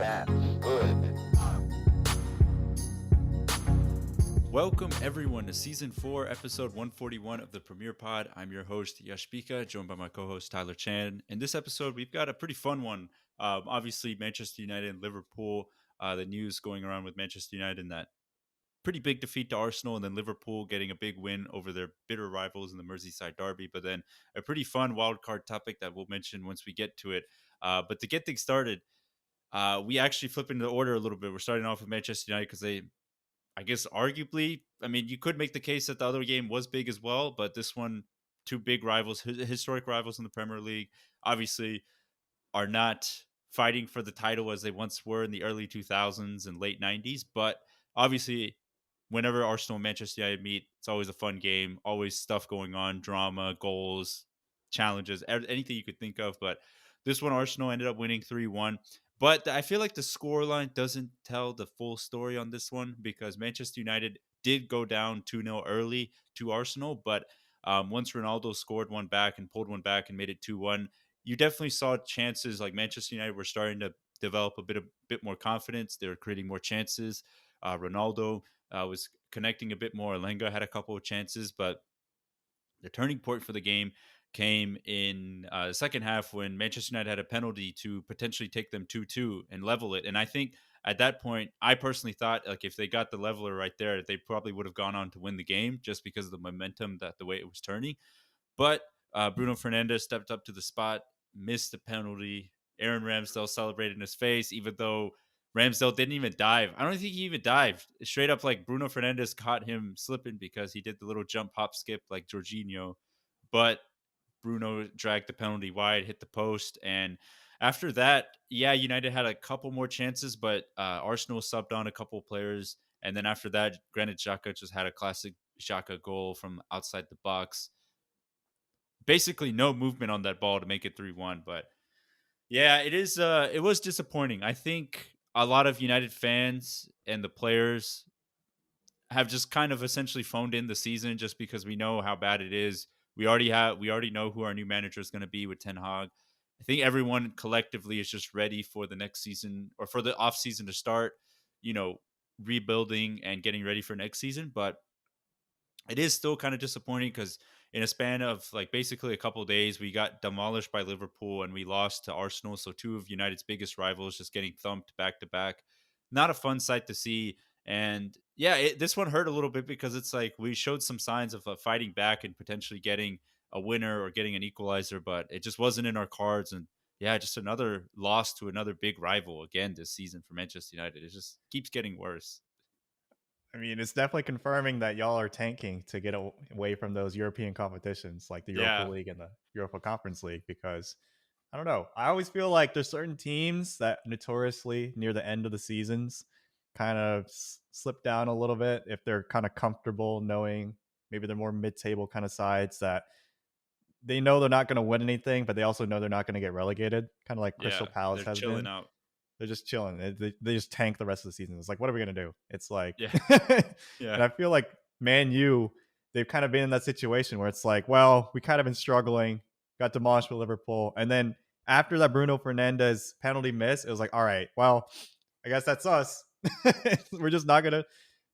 That's good. Welcome everyone to Season 4, Episode 141 of the Premier Pod. I'm your host, Yash Pika, joined by my co-host, Tyler Chan. In this episode, we've got a pretty fun one. Obviously, Manchester United and Liverpool, the news going around with Manchester United and that pretty big defeat to Arsenal, and then Liverpool getting a big win over their bitter rivals in the Merseyside Derby. But then a pretty fun wildcard topic that we'll mention once we get to it. But to get things started, we actually flip into the order a little bit. We're starting off with Manchester United because I guess arguably, I mean, you could make the case that the other game was big as well, but this one, two big rivals, historic rivals in the Premier League, obviously are not fighting for the title as they once were in the early 2000s and late 90s. But obviously, whenever Arsenal and Manchester United meet, it's always a fun game, always stuff going on, drama, goals, challenges, anything you could think of. But this one, Arsenal ended up winning 3-1. But I feel like the scoreline doesn't tell the full story on this one because Manchester United did go down 2-0 early to Arsenal. But once Ronaldo scored one back and pulled one back and made it 2-1, you definitely saw chances like Manchester United were starting to develop a bit more confidence. They were creating more chances. Ronaldo was connecting a bit more. Alenga had a couple of chances, but the turning point for the game came in the second half when Manchester United had a penalty to potentially take them 2-2 and level it. And I think at that point, I personally thought like if they got the leveler right there, they probably would have gone on to win the game just because of the momentum that the way it was turning. But Bruno Fernandes stepped up to the spot, missed the penalty. Aaron Ramsdale celebrated in his face, even though Ramsdale didn't even dive. I don't think he even dived. Straight up, like Bruno Fernandes caught him slipping because he did the little jump, hop, skip like Jorginho. But Bruno dragged the penalty wide, hit the post. And after that, yeah, United had a couple more chances, but Arsenal subbed on a couple players. And then after that, Granit Xhaka just had a classic Xhaka goal from outside the box. Basically no movement on that ball to make it 3-1. But yeah, it was disappointing. I think a lot of United fans and the players have just kind of essentially phoned in the season just because we know how bad it is. We already know who our new manager is going to be with Ten Hag. I think everyone collectively is just ready for the next season or for the off season to start, rebuilding and getting ready for next season. But it is still kind of disappointing because in a span of like basically a couple of days, we got demolished by Liverpool and we lost to Arsenal. So two of United's biggest rivals just getting thumped back to back. Not a fun sight to see. And yeah, this one hurt a little bit because it's like we showed some signs of fighting back and potentially getting a winner or getting an equalizer, but it just wasn't in our cards. And yeah, just another loss to another big rival again this season for Manchester United. It just keeps getting worse. I mean, it's definitely confirming that y'all are tanking to get away from those European competitions like the Europa League and the Europa Conference League because I don't know. I always feel like there's certain teams that notoriously near the end of the seasons kind of slip down a little bit if they're kind of comfortable knowing maybe they're more mid-table kind of sides that they know they're not going to win anything, but they also know they're not going to get relegated, kind of like Crystal Palace has chilling been. Out. They're just chilling. They just tank the rest of the season. It's like, what are we going to do? It's like, yeah. And I feel like Man U, they've kind of been in that situation where it's like, well, we kind of been struggling, got demolished with Liverpool. And then after that Bruno Fernandes penalty miss, it was like, all right, well, I guess that's us. We're just not going to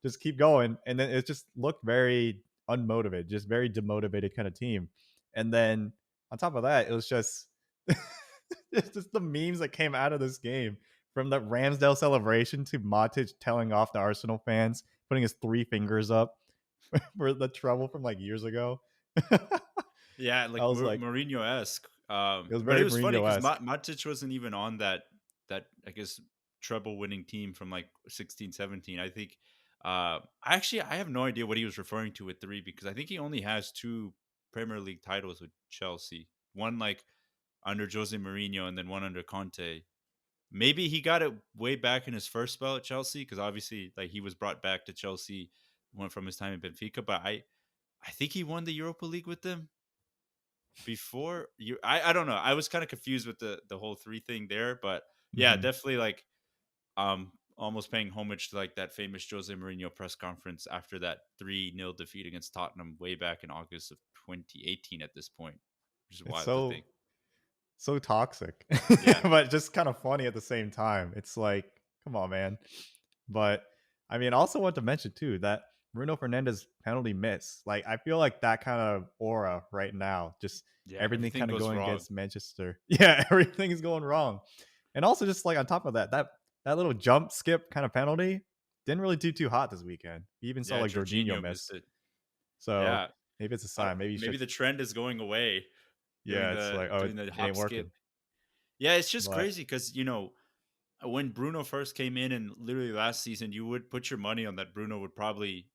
just keep going. And then it just looked very unmotivated, just very demotivated kind of team. And then on top of that, it was just, it's just the memes that came out of this game. From the Ramsdale celebration to Matic telling off the Arsenal fans, putting his 3 fingers up for the trouble from like years ago. Yeah, like Mourinho-esque. It was but very it was funny because Mourinho-esque. Matic wasn't even on that I guess treble-winning team from like 16-17. I think I have no idea what he was referring to with 3 because I think he only has 2 Premier League titles with Chelsea. One like under Jose Mourinho and then one under Conte. Maybe he got it way back in his first spell at Chelsea because obviously like he was brought back to Chelsea went from his time in Benfica, but I think he won the Europa League with them before you. I don't know. I was kind of confused with the whole 3 thing there, but yeah, definitely like almost paying homage to like that famous Jose Mourinho press conference after that 3-0 defeat against Tottenham way back in August of 2018 at this point, which is wild to think. so toxic, Yeah, but just kind of funny at the same time. It's like, come on, man. But I mean, I also want to mention too that Bruno Fernandes penalty miss. Like, I feel like that kind of aura right now, just yeah, everything everything kind of goes going wrong. against Manchester. Yeah, everything is going wrong. And also, just like on top of that, that little jump skip kind of penalty didn't really do too hot this weekend. You even saw Yeah, like Jorginho Jorginho missed miss. it. So Yeah, maybe it's a I don't, sign. Maybe you should. maybe the trend is going away, Yeah, it's like, oh, doing the it ain't hop skip. working. Yeah, it's just But crazy because when Bruno first came in and literally last season, you would put your money on that Bruno would probably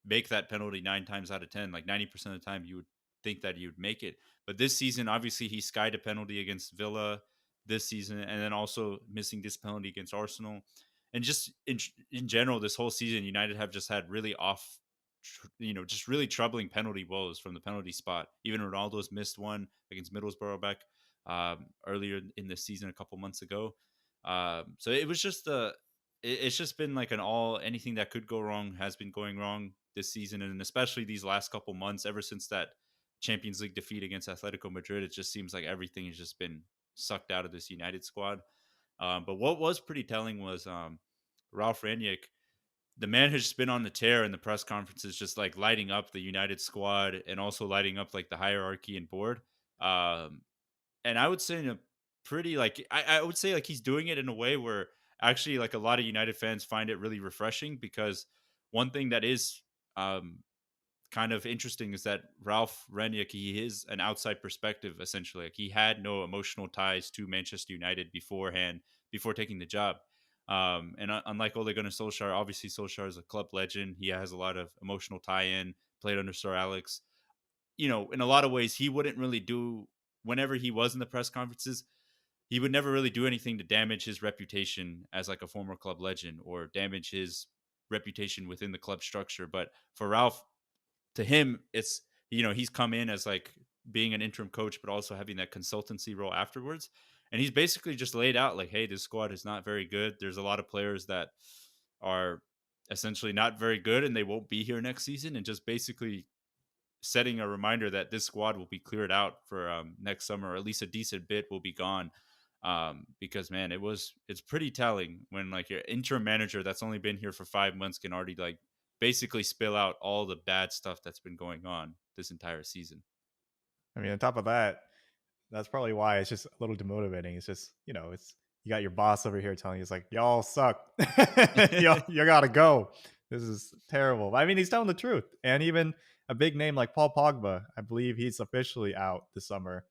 make that penalty 9 times out of 10. Like 90% of the time, you would think that he would make it. But this season, obviously, he skied a penalty against Villa this season, and then also missing this penalty against Arsenal. And just in general, this whole season, United have just had really just really troubling penalty woes from the penalty spot. Even Ronaldo's missed one against Middlesbrough back earlier in the season a couple months ago. So it was just it's just been like an all anything that could go wrong has been going wrong this season, and especially these last couple months, ever since that Champions League defeat against Atletico Madrid. It just seems like everything has just been sucked out of this United squad. But what was pretty telling was Ralph Rangnick. The man has just been on the tear in the press conferences, just like lighting up the United squad and also lighting up like the hierarchy and board. Um, and I would say in a pretty like I would say like he's doing it in a way where actually like a lot of United fans find it really refreshing, because one thing that is um kind of interesting is that Ralph Rangnick, he is an outside perspective essentially. Like he had no emotional ties to Manchester United beforehand before taking the job. And unlike Ole Gunnar Solskjaer, obviously Solskjaer is a club legend. He has a lot of emotional tie-in. Played under Sir Alex. In a lot of ways, he wouldn't really do whenever he was in the press conferences. He would never really do anything to damage his reputation as like a former club legend or damage his reputation within the club structure. But for Ralph, to him, it's he's come in as like being an interim coach, but also having that consultancy role afterwards. And he's basically just laid out like, hey, this squad is not very good. There's a lot of players that are essentially not very good and they won't be here next season, and just basically setting a reminder that this squad will be cleared out for next summer, or at least a decent bit will be gone. Because man, it's pretty telling when like your interim manager that's only been here for 5 months can already like basically spill out all the bad stuff that's been going on this entire season. I mean, on top of that, that's probably why it's just a little demotivating. It's just, it's you got your boss over here telling you it's like, y'all suck. y'all, you gotta go. This is terrible. I mean, he's telling the truth. And even a big name like Paul Pogba, I believe he's officially out this summer.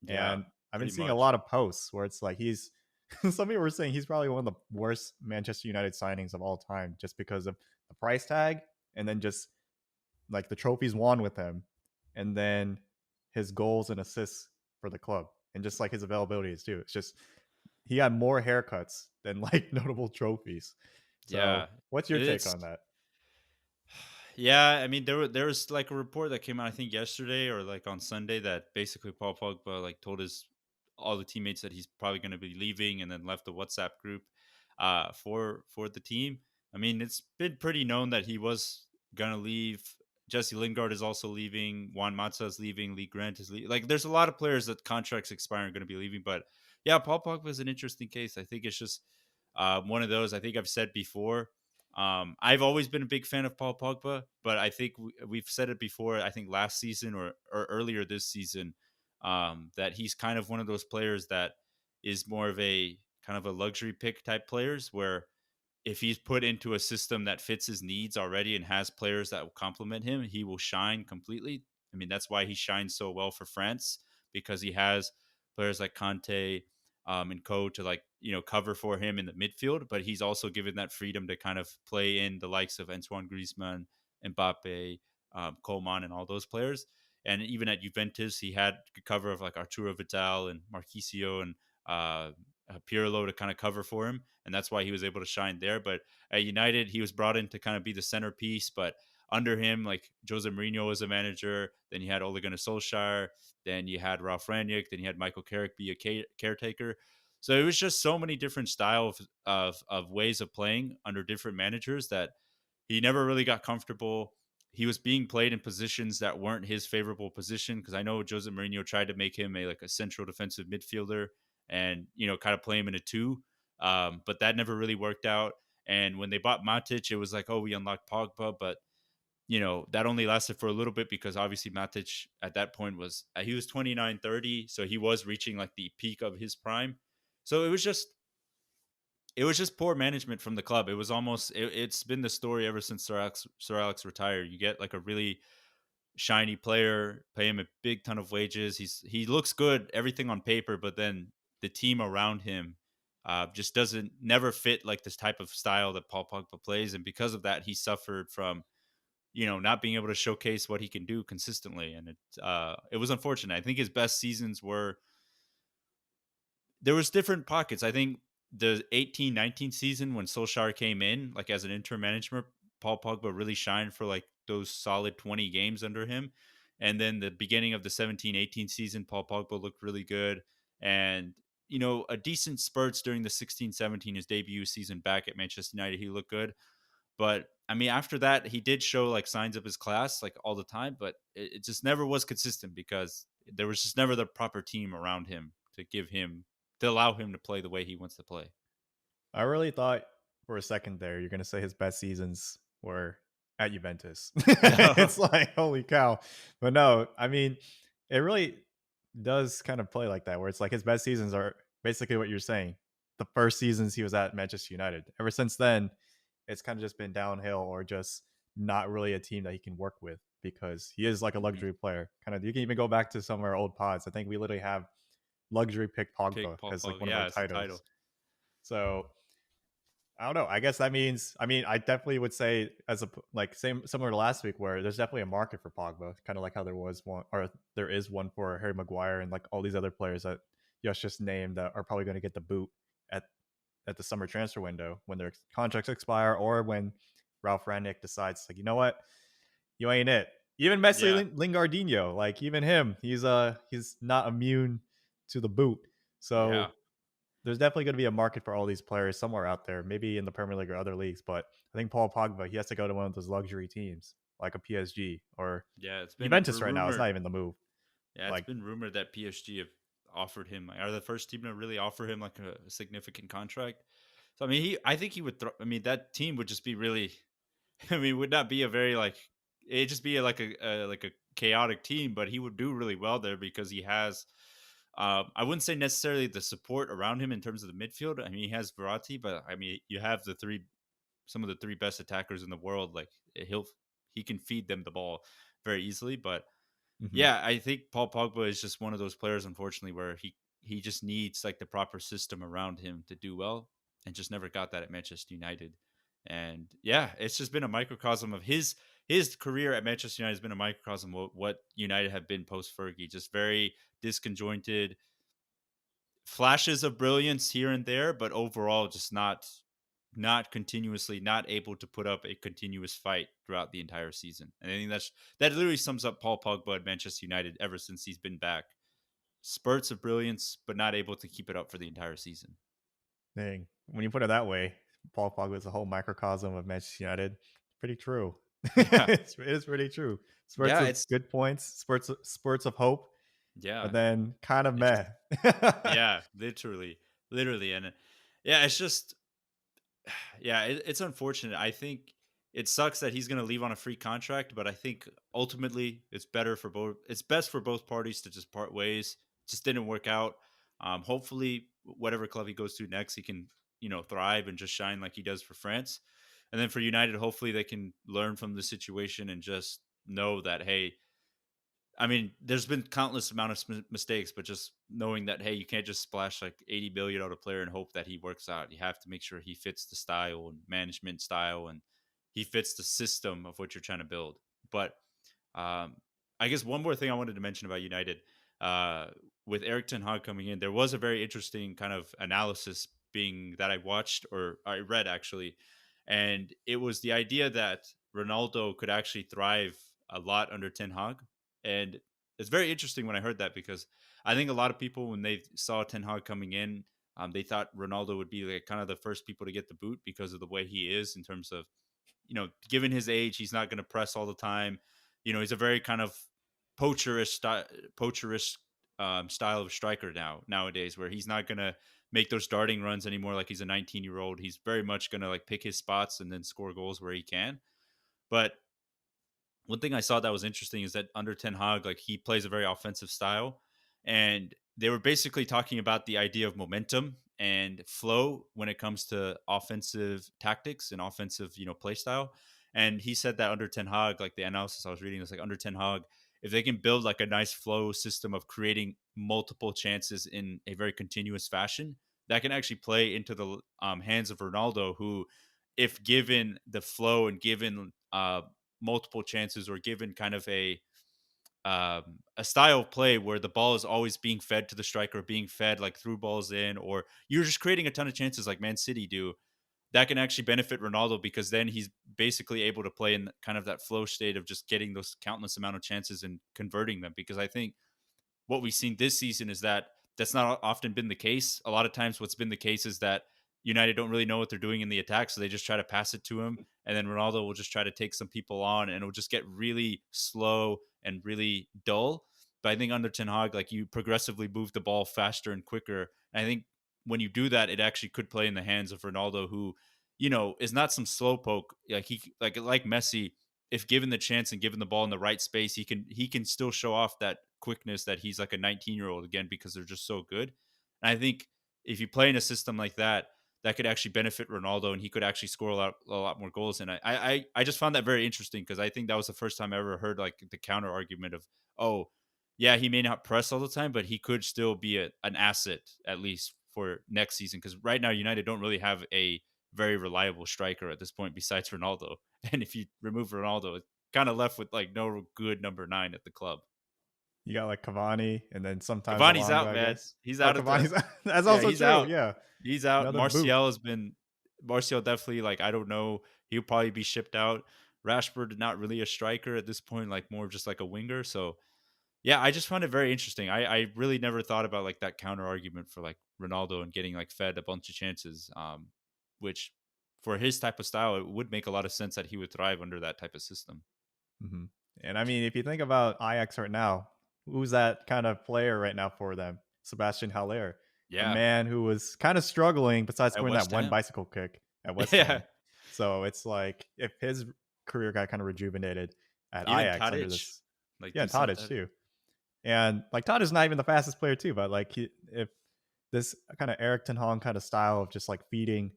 Yeah, And I've been pretty seeing a much. lot of posts where it's like some people were saying he's probably one of the worst Manchester United signings of all time, just because of the price tag, and then just like the trophies won with him, and then his goals and assists for the club, and just like his availabilities too. It's just he had more haircuts than like notable trophies. So, Yeah, what's your take it's on that? yeah. I mean, there was like a report that came out I think yesterday or like on Sunday that basically Paul Pogba like told his all the teammates that he's probably going to be leaving, and then left the WhatsApp group for the team. I mean, it's been pretty known that he was going to leave. Jesse Lingard is also leaving. Juan Mata is leaving. Lee Grant is leaving. Like, there's a lot of players that contracts expire are going to be leaving. But yeah, Paul Pogba is an interesting case. I think it's just one of those. I think I've said before. I've always been a big fan of Paul Pogba, but I think we've said it before. I think last season or earlier this season, that he's kind of one of those players that is more of a kind of a luxury pick type players, where if he's put into a system that fits his needs already and has players that will complement him, he will shine completely. I mean, that's why he shines so well for France, because he has players like Conte and Coed to like, cover for him in the midfield, but he's also given that freedom to kind of play in the likes of Antoine Griezmann, Mbappe, Coman, and all those players. And even at Juventus, he had cover of like Arturo Vidal and Marquisio and Pirlo to kind of cover for him, and that's why he was able to shine there. But at United, he was brought in to kind of be the centerpiece. But under him, like Jose Mourinho was a manager, then you had Ole Gunnar Solskjaer, then you had Ralph Rangnick, then you had Michael Carrick be a caretaker. So it was just so many different styles of ways of playing under different managers that he never really got comfortable. he was being played in positions that weren't his favorable position. Because I know Jose Mourinho tried to make him a central defensive midfielder and kind of play him in a two, but that never really worked out. And when they bought Matic, it was like, oh, we unlocked Pogba, but that only lasted for a little bit because obviously Matic at that point he was 29, 30, so he was reaching like the peak of his prime. So it was just poor management from the club. It was almost it's been the story ever since Sir Alex retired. You get like a really shiny player, pay him a big ton of wages. He looks good, everything on paper, but then the team around him just doesn't never fit like this type of style that Paul Pogba plays, and because of that, he suffered from not being able to showcase what he can do consistently, and it was unfortunate. I think his best seasons were there was different pockets. I think the 18-19 season when Solskjaer came in, like as an interim manager, Paul Pogba really shined for like those solid 20 games under him. And then the beginning of the 17-18 season, Paul Pogba looked really good. And, a decent spurts during the 16-17, his debut season back at Manchester United, he looked good. But I mean, after that, he did show like signs of his class like all the time, but it just never was consistent because there was just never the proper team around him to allow him to play the way he wants to play. I really thought for a second there you're gonna say his best seasons were at Juventus. No. It's like holy cow, but no, I mean it really does kind of play like that, where it's like his best seasons are basically what you're saying. The first seasons he was at Manchester United. Ever since then, it's kind of just been downhill or just not really a team that he can work with because he is like a Mhm. luxury player. Kind of, you can even go back to some of our old pods. I think we literally have luxury pick Pick Pogba Paul as like Pogba. one of our Yeah, it's the title. titles. So I don't know. I guess that means. I mean, I definitely would say as a like same similar to last week, where there's definitely a market for Pogba, kind of like how there was one, or there is one for Harry Maguire and like all these other players that Yosh just named that are probably going to get the boot at the summer transfer window when their contracts expire, or when Ralph Rangnick decides like, you know what, you ain't it. Even Messi Yeah. Lingardinho, like even him, he's not immune to the boot. Yeah. So there's definitely going to be a market for all these players somewhere out there, maybe in the Premier League or other leagues. But I think Paul Pogba, he has to go to one of those luxury teams like a PSG or Yeah. It's been Juventus right now. It's rumored. not even the move. Yeah, it's Like, been rumored that PSG have offered him, are the first team to really offer him like a significant contract. So I mean, I think he would. I mean, that team would just be really. I mean, would not be a very like. It'd just be like a chaotic team, but he would do really well there because he has. I wouldn't say necessarily the support around him in terms of the midfield. I mean, he has Verratti, but I mean, you have some of the three best attackers in the world. Like he can feed them the ball very easily. But mhm. yeah, I think Paul Pogba is just one of those players, unfortunately, where he just needs like the proper system around him to do well, and just never got that at Manchester United. And yeah, it's just been a microcosm of his career at Manchester United has been a microcosm of what United have been post Fergie, just very disconjointed, flashes of brilliance here and there, but overall just not continuously not able to put up a continuous fight throughout the entire season. And I think that literally sums up Paul Pogba at Manchester United ever since he's been back. Spurts of brilliance, but not able to keep it up for the entire season. Dang. When you put it that way, Paul Pogba is a whole microcosm of Manchester United. Pretty true. Yeah. It is pretty true. Spurts Yeah, of it's good points, spurts of hope, yeah. but then kind of It just meh. yeah, literally and yeah, it's just yeah, it's unfortunate. I think it sucks that he's going to leave on a free contract, but I think ultimately it's better for both. It's best for both parties to just part ways. Just didn't work out. Hopefully, whatever club he goes to next, he can thrive and just shine like he does for France. And then for United, hopefully they can learn from the situation and just know that hey, I mean, there's been countless amount of mistakes, but just knowing that hey, you can't just splash like 80 billion on a player and hope that he works out. You have to make sure he fits the style and management style, and he fits the system of what you're trying to build. But um, I guess one more thing I wanted to mention about United, uh, with Eric Ten Hag coming in, there was a very interesting kind of analysis being that I watched or I read actually, and it was the idea that Ronaldo could actually thrive a lot under Ten Hag, and it's very interesting when I heard that because I think a lot of people when they saw Ten Hag coming in, they thought Ronaldo would be like kind of the first people to get the boot because of the way he is in terms of given his age, he's not going to press all the time. He's a very kind of poacherish style of striker nowadays, where he's not going to make those darting runs anymore like he's a 19-year-old. He's very much going to like pick his spots and then score goals where he can. But one thing I saw that was interesting is that under Ten Hag, like he plays a very offensive style, and they were basically talking about the idea of momentum and flow when it comes to offensive tactics and offensive, play style. And he said that under Ten Hag, like the analysis I was reading was like under Ten Hag, if they can build like a nice flow system of creating multiple chances in a very continuous fashion, that can actually play into the hands of Ronaldo, who, if given the flow and given multiple chances or given kind of a style of play where the ball is always being fed to the striker, being fed like through balls in, or you're just creating a ton of chances like Man City do, that can actually benefit Ronaldo, because then he's basically able to play in kind of that flow state of just getting those countless amount of chances and converting them. Because I think what we've seen this season is that that's not often been the case. A lot of times what's been the case is that United don't really know what they're doing in the attack, so they just try to pass it to him, and then Ronaldo will just try to take some people on, and it'll just get really slow and really dull. But I think under Ten Hag, like, you progressively move the ball faster and quicker. And I think when you do that, it actually could play in the hands of Ronaldo, who, is not some slow poke. Like like Messi, if given the chance and given the ball in the right space, he can still show off that quickness that he's like a 19-year-old again, because they're just so good. And I think if you play in a system like that, that could actually benefit Ronaldo, and he could actually score a lot more goals. And I just found that very interesting, because I think that was the first time I ever heard like the counter argument of, oh, yeah, he may not press all the time, but he could still be an asset at least for next season. Because right now United don't really have a very reliable striker at this point besides Ronaldo. And if you remove Ronaldo, it's kind of left with like no good number 9 at the club. You got like Cavani, and then sometimes Cavani's Alonga, out, I man. guess. He's Oh, out of the. Cavani's that's Yeah, also he's true. out. Yeah, He's out. another boot. Martial definitely, like, I don't know. He'll probably be shipped out. Rashford, not really a striker at this point, like more of just like a winger. So yeah, I just found it very interesting. I really never thought about like that counter argument for like Ronaldo and getting like fed a bunch of chances. Which for his type of style, it would make a lot of sense that he would thrive under that type of system. Hmm. And I mean, if you think about Ajax right now, who's that kind of player right now for them? Sebastian Haller, a Yeah, man who was kind of struggling besides at scoring that West one Ham. bicycle kick at West Yeah, Ham. So it's like if his career got kind of rejuvenated at even Ajax under Tadic, this, like yeah, decent Tadic Tadic. too. And like Tadic is not even the fastest player too, but like if this kind of Eric Ten Hag kind of style of just like feeding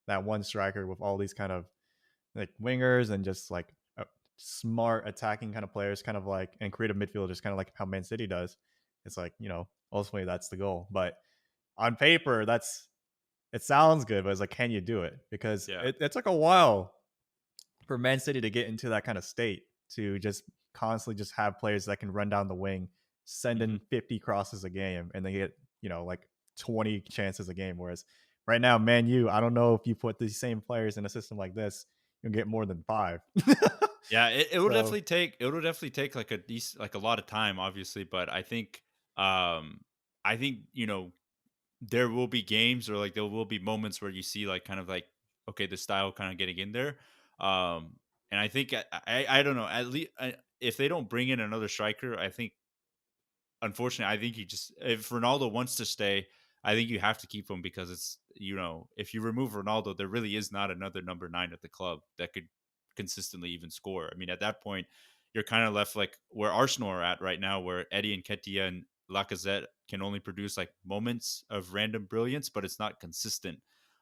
that one striker with all these kind of like wingers and just like smart attacking kind of players, kind of like, and creative midfield, just kind of like how Man City does. It's like, ultimately that's the goal. But on paper, it sounds good, but it's like, can you do it? Because Yeah. it took a while for Man City to get into that kind of state to just constantly just have players that can run down the wing, send Mm-hmm. in 50 crosses a game, and they get, like 20 chances a game. Whereas right now, Man U, I don't know if you put these same players in a system like this, you'll get more than 5. Yeah, it will So, definitely take like a decent, like a lot of time, obviously, but um I think, there will be games, or like there will be moments where you see like kind of like, okay, the style kind of getting in there. And I think I don't know, at least if they don't bring in another striker, I think, unfortunately, I think if Ronaldo wants to stay, I think you have to keep him, because it's, if you remove Ronaldo, there really is not another number 9 at the club that could consistently even score. I mean, at that point, you're kind of left like where Arsenal are at right now, where Eddie and Ketia and Lacazette can only produce like moments of random brilliance, but it's not consistent.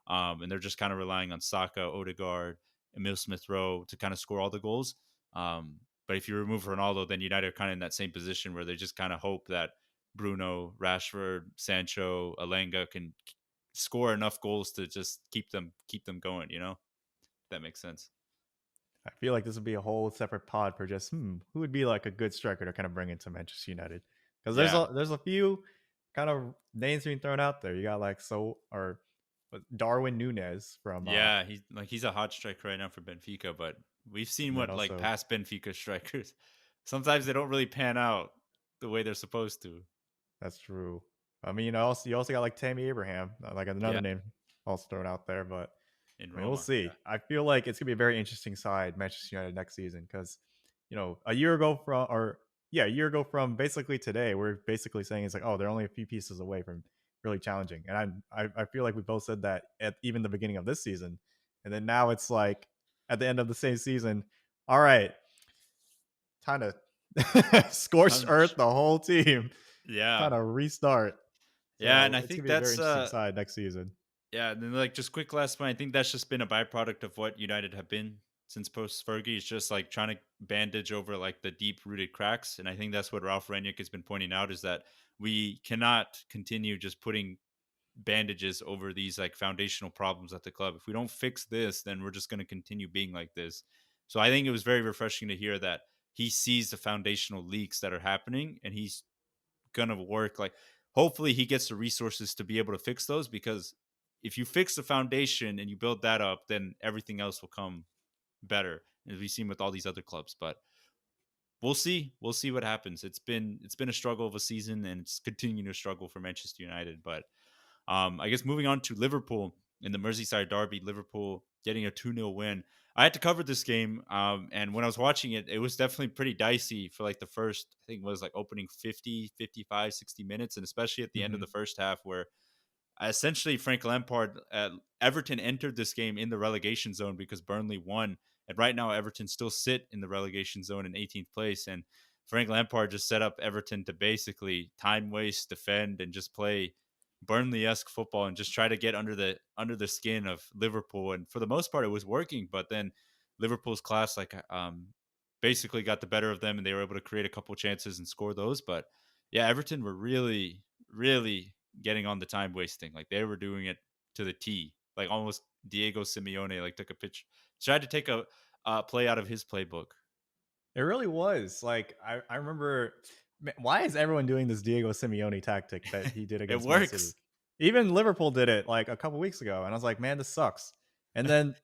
And they're just kind of relying on Saka, Odegaard, Emil Smith Rowe to kind of score all the goals. But if you remove Ronaldo, then United are kind of in that same position where they just kind of hope that Bruno, Rashford, Sancho, Alenga can score enough goals to just keep them going. If that makes sense. I feel like this would be a whole separate pod for just who would be like a good striker to kind of bring into Manchester United, because Yeah, there's a few kind of names being thrown out there. You got like Darwin Nunez from yeah, he's a hot striker right now for Benfica, but we've seen and then what like also past Benfica strikers. Sometimes they don't really pan out the way they're supposed to. that's true. I mean, you also got like Tammy Abraham, like another Yeah, name also thrown out there, but in I mean, we'll Roma. see. I feel like it's gonna be a very interesting side, Manchester United next season, because a year ago a year ago from basically today, we're basically saying it's like, oh, they're only a few pieces away from really challenging, and I feel like we both said that at even the beginning of this season, and then now it's like at the end of the same season, all right, time to scorched Um, earth the whole team, yeah, kind of restart. yeah, and So I it's gonna think be a very that's interesting side next season. yeah, and then like just quick last point. I think that's just been a byproduct of what United have been since post Fergie. It's just like trying to bandage over like the deep rooted cracks, and I think that's what Ralph Rangnick has been pointing out is that we cannot continue just putting bandages over these like foundational problems at the club. If we don't fix this, then we're just going to continue being like this. So I think it was very refreshing to hear that he sees the foundational leaks that are happening and he's going to work like hopefully he gets the resources to be able to fix those because if you fix the foundation and you build that up, then everything else will come better as we've seen with all these other clubs. But we'll see what happens. It's been a struggle of a season and it's continuing to struggle for Manchester United. But I guess moving on to Liverpool in the Merseyside Derby, Liverpool getting a 2-0 win. I had to cover this game, and when I was watching it, it was definitely pretty dicey for like the first, I think it was like opening 50, 55, 60 minutes, and especially at the end of Mm-hmm. the first half where essentially Frank Lampard, Everton entered this game in the relegation zone because Burnley won. And right now, Everton still sit in the relegation zone in 18th place. And Frank Lampard just set up Everton to basically time waste, defend, and just play Burnley-esque football and just try to get under the skin of Liverpool. And for the most part, it was working. But then Liverpool's class basically got the better of them, and they were able to create a couple chances and score those. But yeah, Everton were really, really getting on the time wasting. Like they were doing it to the T. Like almost Diego Simeone like took a pitch, tried to take a play out of his playbook. It really was. Like I remember, why is everyone doing this Diego Simeone tactic that he did It against Man City? works. Even Liverpool did it like a couple weeks ago, and I was like, man, this sucks. And then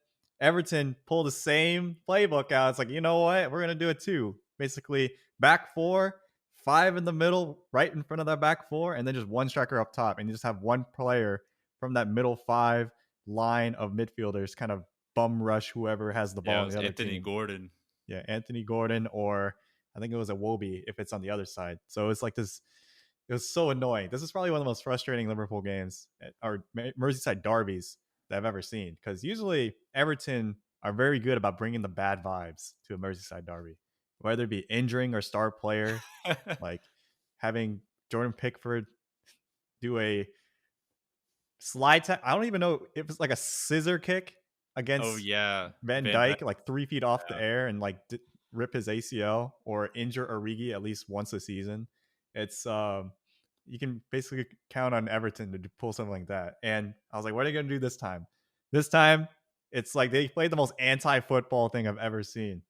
Everton pulled the same playbook out. It's like, you know what? We're gonna do it too. Basically, back four, five in the middle, right in front of that back four, and then just one striker up top, and you just have one player from that middle five line of midfielders kind of bum rush whoever has the Yeah, ball it on was the other Anthony team. Gordon. Yeah, Anthony Gordon, or I think it was a Wobie if it's on the other side. So it's like this. It was so annoying. This is probably one of the most frustrating Liverpool games or Merseyside derbies that I've ever seen. Because usually Everton are very good about bringing the bad vibes to a Merseyside derby, whether it be injuring or star player, like having Jordan Pickford do a slide tap. I don't even know if it's like a scissor kick Oh against yeah, Van Van Dyke. Dyke, like 3 feet off the air and like rip his ACL or injure Origi at least once a season. It's you can basically count on Everton to pull something like that. And I was like, what are they gonna do this time? This time, it's like they played the most anti-football thing I've ever seen,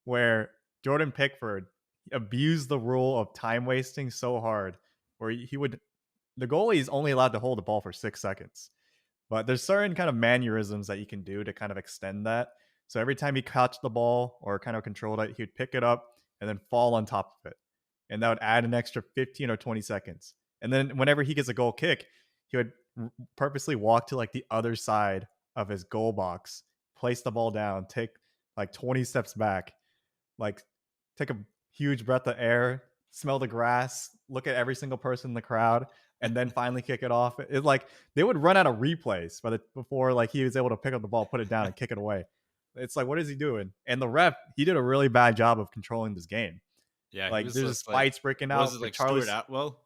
where Jordan Pickford abused the rule of time wasting so hard, where he would the goalie is only allowed to hold the ball for 6 seconds. But there's certain kind of mannerisms that you can do to kind of extend that. So every time he caught the ball or kind of controlled it, he would pick it up and then fall on top of it. And that would add an extra 15 or 20 seconds. And then whenever he gets a goal kick, he would purposely walk to like the other side of his goal box, place the ball down, take like 20 steps back, like take a huge breath of air, smell the grass, look at every single person in the crowd, and then finally kick it off. It like they would run out of replays before like he was able to pick up the ball, put it down, and kick it away. It's like, what is he doing? And the ref, he did a really bad job of controlling this game. Yeah, he Like was there's just just like, fights breaking was out. it Like like Stuart Charlie's, Atwell?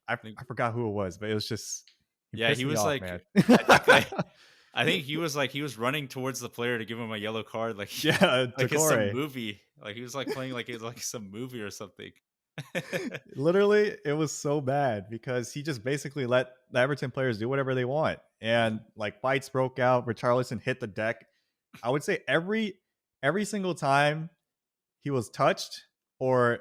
I I think. forgot who it was, but it was just he Yeah, pissed he me was off, like, man. I think he was running towards the player to give him a yellow card, like Yeah, like it's some Decore. movie. Like he was like playing like it's like some movie or something. Literally, it was so bad because he just basically let the Everton players do whatever they want. And like fights broke out, Richarlison hit the deck. I would say every single time he was touched or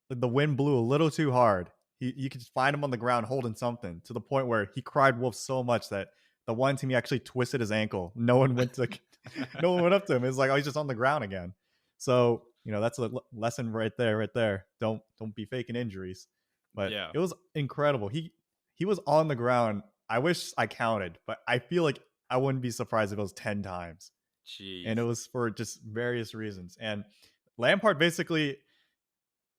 the wind blew a little too hard, you could find him on the ground holding something to the point where he cried wolf so much that the one team he actually twisted his ankle. No one went up to him. It's like, oh, he's just on the ground again. So that's a lesson right there, right there. Don't be faking injuries. But Yeah. it was incredible. He was on the ground. I wish I counted, but I feel like I wouldn't be surprised if it was 10 times. And it Jeez. was for just various reasons. And Lampard basically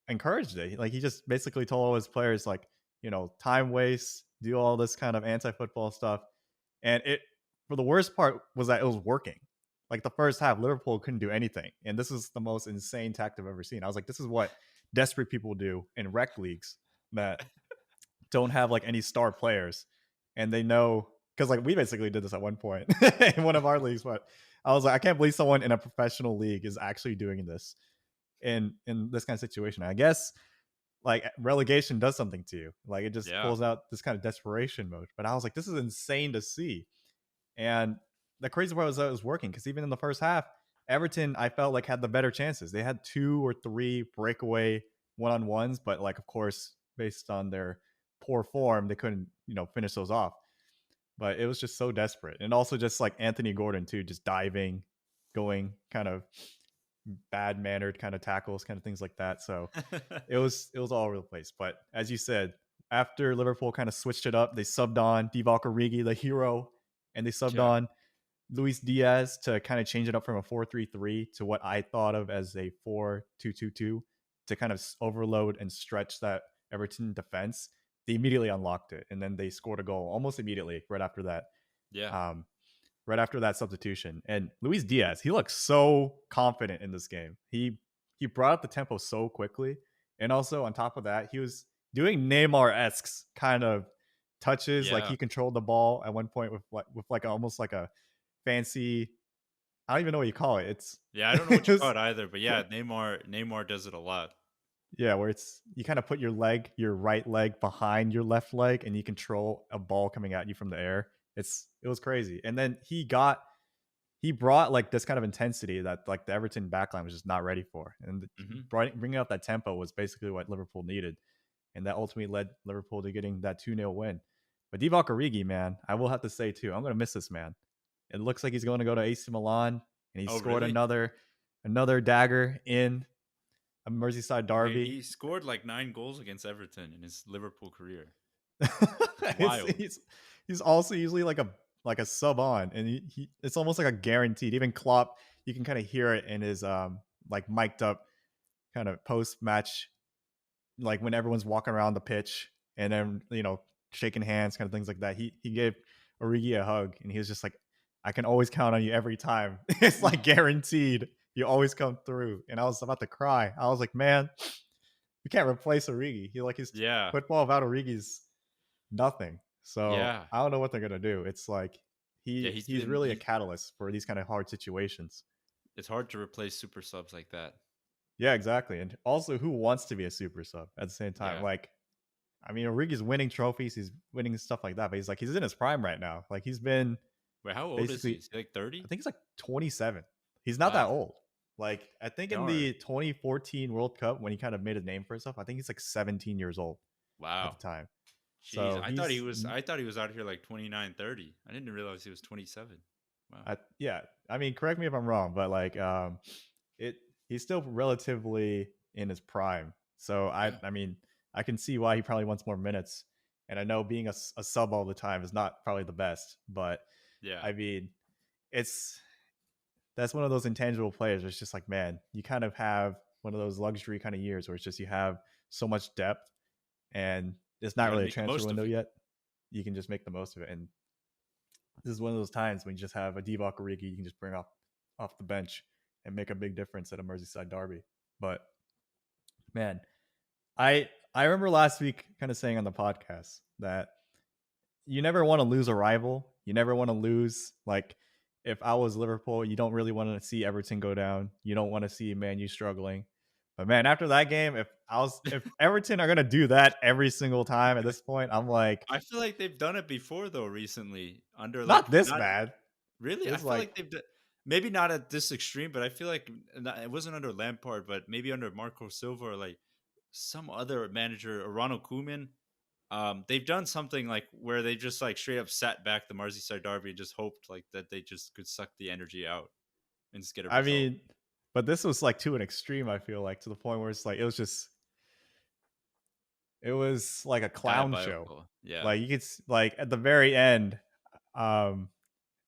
encouraged it. Like he just basically told all his players, like, time waste, do all this kind of anti-football stuff. And it, for the worst part, was that it was working. Like the first half, Liverpool couldn't do anything. And this is the most insane tactic I've ever seen. I was like, this is what desperate people do in rec leagues that don't have like any star players. And they know, because like we basically did this at one point in one of our leagues, but I was like, I can't believe someone in a professional league is actually doing this in this kind of situation. I guess like relegation does something to you. Like it just Yeah. pulls out this kind of desperation mode. But I was like, this is insane to see. And the crazy part was that it was working, because even in the first half, Everton, I felt like had the better chances. They had 2 or 3 breakaway one-on-ones, but like of course, based on their poor form, they couldn't, finish those off. But it was just so desperate. And also just like Anthony Gordon too, just diving, going kind of bad mannered kind of tackles, kind of things like that. So it was all over the place. But as you said, after Liverpool kind of switched it up, they subbed on Divock Origi, the hero, and they subbed Yeah. on Luis Diaz to kind of change it up from a 4-3-3 to what I thought of as a 4-2-2-2 to kind of overload and stretch that Everton defense. They immediately unlocked it, and then they scored a goal almost immediately right after that. Yeah. Right after that substitution. And Luis Diaz, he looks so confident in this game. He brought up the tempo so quickly. And also on top of that, he was doing Neymar-esque kind of touches. Like Yeah. he controlled the ball at one point with like almost like a fancy, I don't even know what you call it. Yeah. I don't know what you call It's it either, but yeah, Neymar does it a lot. yeah, where it's you kind of put your right leg behind your left leg and you control a ball coming at you from the air. It was crazy. And then he brought like this kind of intensity that like the Everton backline was just not ready for. And Hmm. bringing out that tempo was basically what Liverpool needed. And that ultimately led Liverpool to getting that 2-0 win. But Divock Origi, man, I will have to say too, I'm going to miss this man. It looks like he's going to go to AC Milan, and he Oh, scored really? another dagger in a Merseyside I mean, derby. he scored like 9 goals against Everton in his Liverpool career. It's it's, wild. he's also usually like a sub on, and he it's almost like a guaranteed. Even Klopp, you can kind of hear it in his like mic'd up kind of post match, like when everyone's walking around the pitch and then shaking hands, kind of things like that. He gave Origi a hug, and he was just like, I can always count on you every time. It's like guaranteed. You always come through. And I was about to cry. I was like, man, we can't replace Origi. He like his Yeah. football without Origi's nothing. So Yeah. I don't know what they're gonna do. It's like Yeah. he's really a catalyst for these kind of hard situations. It's hard to replace super subs like that. Yeah, exactly. And also, who wants to be a super sub at the same time? Yeah. Like, I mean, Origi's winning trophies, he's winning stuff like that, but he's in his prime right now. Like he's been Wait, how old is he? basically, Is he like I 30? think he's like 27. He's not that Wow. old. Like I think in Darn. the 2014 World Cup when he kind of made a name for himself, I think he's like 17 years old at Wow. the time. Jeez. So I thought he was out here like 29, 30. I didn't realize he was 27. Wow. yeah. I mean, correct me if I'm wrong, but like it he's still relatively in his prime. So Yeah. I mean, I can see why he probably wants more minutes. And I know being a sub all the time is not probably the best, but Yeah. I mean, it's that's one of those intangible players. Where it's just like, man, you kind of have one of those luxury kind of years where it's just you have so much depth, and it's You not got to really a make the transfer most of window it. yet. You can just make the most of it, and this is one of those times when you just have a Divock Origi you can just bring off the bench and make a big difference at a Merseyside derby. But man, I remember last week kind of saying on the podcast that you never want to lose a rival. You never want to lose, like, if I was Liverpool, you don't really want to see Everton go down. You don't want to see Man U struggling. But man, after that game, if Everton are gonna do that every single time at this point, I'm like, I feel like they've done it before though recently under like not this not bad. really. I It's feel like, like maybe not at this extreme, but I feel like it wasn't under Lampard, but maybe under Marco Silva or like some other manager or Ronald Koeman. They've done something like where they just like straight up sat back the Merseyside Derby and just hoped like that they just could suck the energy out and just get a I result. mean, but this was like to an extreme. I feel like to the point where it's like it was like a clown show. Diabolical. Yeah. Like you could like at the very end, um,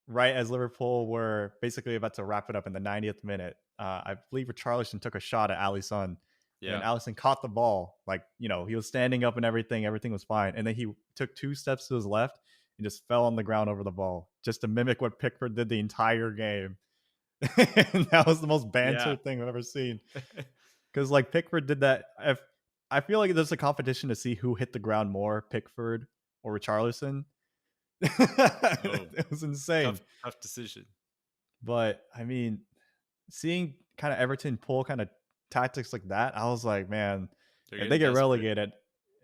right as Liverpool were basically about to wrap it up in the 90th minute. I believe Richarlison took a shot at Alisson, and Yeah. Alisson caught the ball. Like, he was standing up and everything was fine. And then he took 2 steps to his left and just fell on the ground over the ball, just to mimic what Pickford did the entire game. And that was the most banter Yeah. thing I've ever seen. Because like Pickford did that. If I feel like there's a competition to see who hit the ground more, Pickford or Richarlison. Oh, It was insane. tough decision. But I mean, seeing kind of Everton pull kind of tactics like that, I was like, man, They're if they getting get desperate. relegated,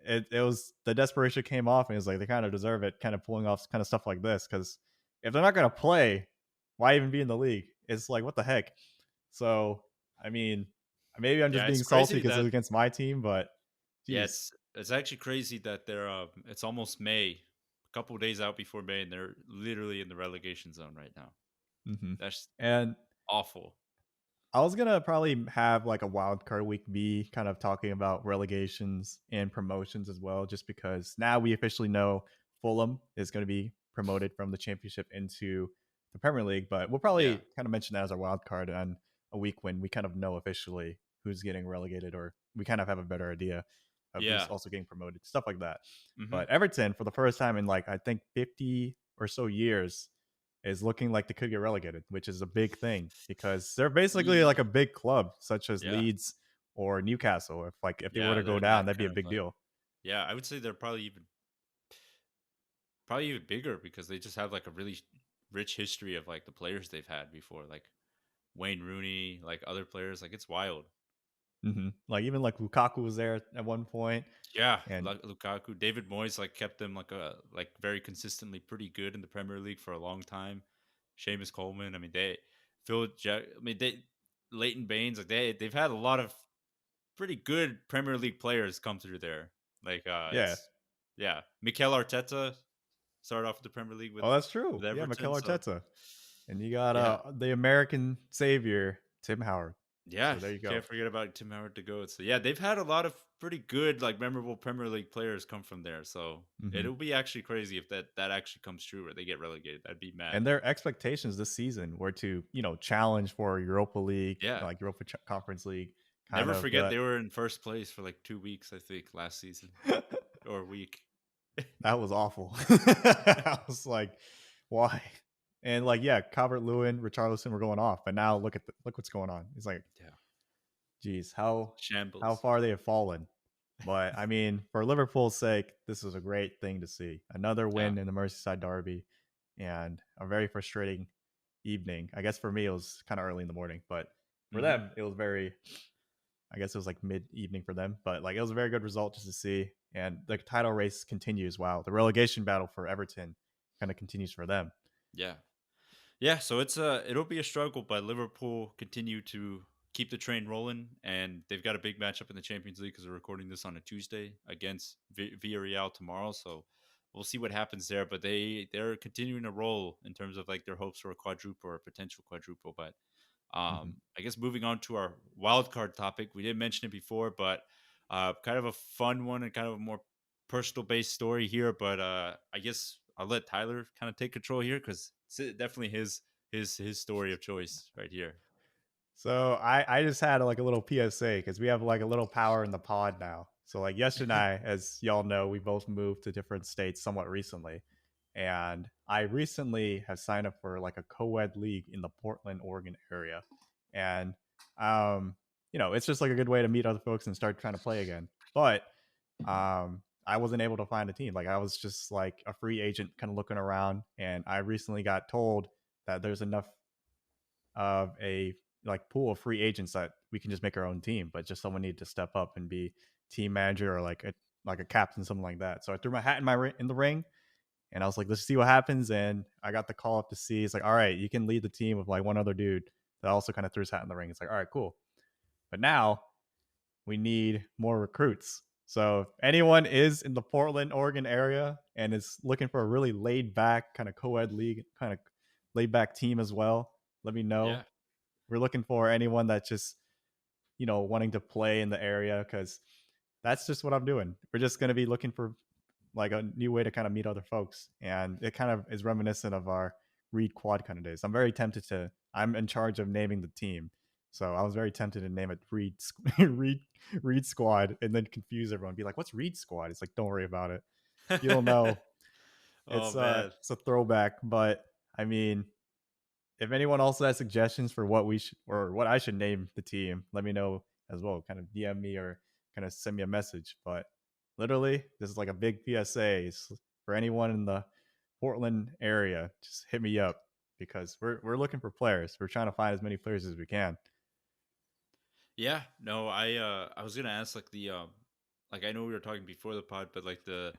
it was the desperation came off, and it's like they kind of deserve it, kind of pulling off kind of stuff like this. Because if they're not gonna play, why even be in the league? It's like, what the heck? So I mean, maybe I'm just Yeah, being it's salty crazy because it that was against my team, but yeah, geez. it's actually crazy that they're it's almost May, a couple of days out before May, and they're literally in the relegation zone right now. Hmm. That's And awful. I was gonna probably have like a wild card week B, kind of talking about relegations and promotions as well, just because now we officially know Fulham is going to be promoted from the Championship into the Premier League. But we'll Yeah. probably kind of mention that as our wild card on a week when we kind of know officially who's getting relegated, or we kind of have a better idea of who's Yeah. also getting promoted, stuff like that. Hmm. But Everton, for the first time in like I think 50 or so years, is looking like they could get relegated, which is a big thing because they're basically like a big club, such as Yeah. Leeds or Newcastle. If they were Yeah, to go they're down, that that'd be kind a of big like deal. yeah, I would say they're probably even bigger because they just have like a really rich history of like the players they've had before, like Wayne Rooney, like other players. Like it's wild. Like even like Lukaku was there at one point, Yeah, and like Lukaku, David Moyes, like kept them like very consistently pretty good in the Premier League for a long time. Seamus Coleman, I mean they Leighton Baines, like they've had a lot of pretty good Premier League players come through there. Like yeah. it's yeah, Mikel Arteta started off the Premier League Oh, that's true. with Yeah, Everton, Mikel so Arteta, and you got yeah. the American savior Tim Howard. Yeah, So there you go. can't forget about Tim Howard to go. So yeah, they've had a lot of pretty good, like memorable Premier League players come from there. So Hmm. it'll be actually crazy if that actually comes true, where they get relegated. That'd be mad. And their expectations this season were to challenge for Europa League, Yeah, like Conference League, kind never of forget they were in first place for like 2 weeks, I think, last season or week. That was awful. I was like, why? And like, yeah, Calvert Lewin, Richarlison were going off, but now look what's going on. It's like, Yeah, geez, how shambles. far they have fallen. But I mean, for Liverpool's sake, this was a great thing to see. Another Yeah. win in the Merseyside Derby, and a very frustrating evening. I guess for me, it was kind of early in the morning, but for Hmm. them, it was very. I guess it was like mid evening for them, but like it was a very good result just to see. And the title race continues. Wow, the relegation battle for Everton kind of continues for them. Yeah. Yeah, so it'll be a struggle, but Liverpool continue to keep the train rolling, and they've got a big matchup in the Champions League because we're recording this on a Tuesday against Villarreal tomorrow. So we'll see what happens there. But they're continuing to roll in terms of like their hopes for a quadruple or a potential quadruple. But Mm-hmm. I guess moving on to our wild card topic, we didn't mention it before, but kind of a fun one and kind of a more personal based story here. But I guess I'll let Tyler kind of take control here because it's definitely his story of choice right here. So I just had like a little PSA because we have like a little power in the pod now. So like yesterday, as y'all know, we both moved to different states somewhat recently, and I recently have signed up for like a co-ed league in the Portland, Oregon area, and um, it's just like a good way to meet other folks and start trying to play again. But I wasn't able to find a team. Like I was just like a free agent, kind of looking around, and I recently got told that there's enough of a like pool of free agents that we can just make our own team, but just someone needed to step up and be team manager or like a captain, something like that. So I threw my hat in the ring, and I was like, let's see what happens. And I got the call up to see. It's like, all right, you can lead the team with like one other dude that also kind of threw his hat in the ring. It's like, all right, cool. But now we need more recruits. So if anyone is in the Portland, Oregon area and is looking for a really laid back kind of co-ed league, kind of laid back team as well, let me know. Yeah, We're looking for anyone that's just, wanting to play in the area because that's just what I'm doing. We're just going to be looking for like a new way to kind of meet other folks. And it kind of is reminiscent of our Reed Quad kind of days. I'm in charge of naming the team. So I was very tempted to name it Reed Squad and then confuse everyone. Be like, what's Reed Squad? It's like, don't worry about it. You'll know. Oh man. It's a throwback, but I mean, if anyone also has suggestions for what we should or what I should name the team, let me know as well. Kind of DM me or kind of send me a message. But literally, this is like a big PSA for anyone in the Portland area. Just hit me up because we're looking for players. We're trying to find as many players as we can. Yeah, no, I was gonna ask like the like I know we were talking before the pod, but like the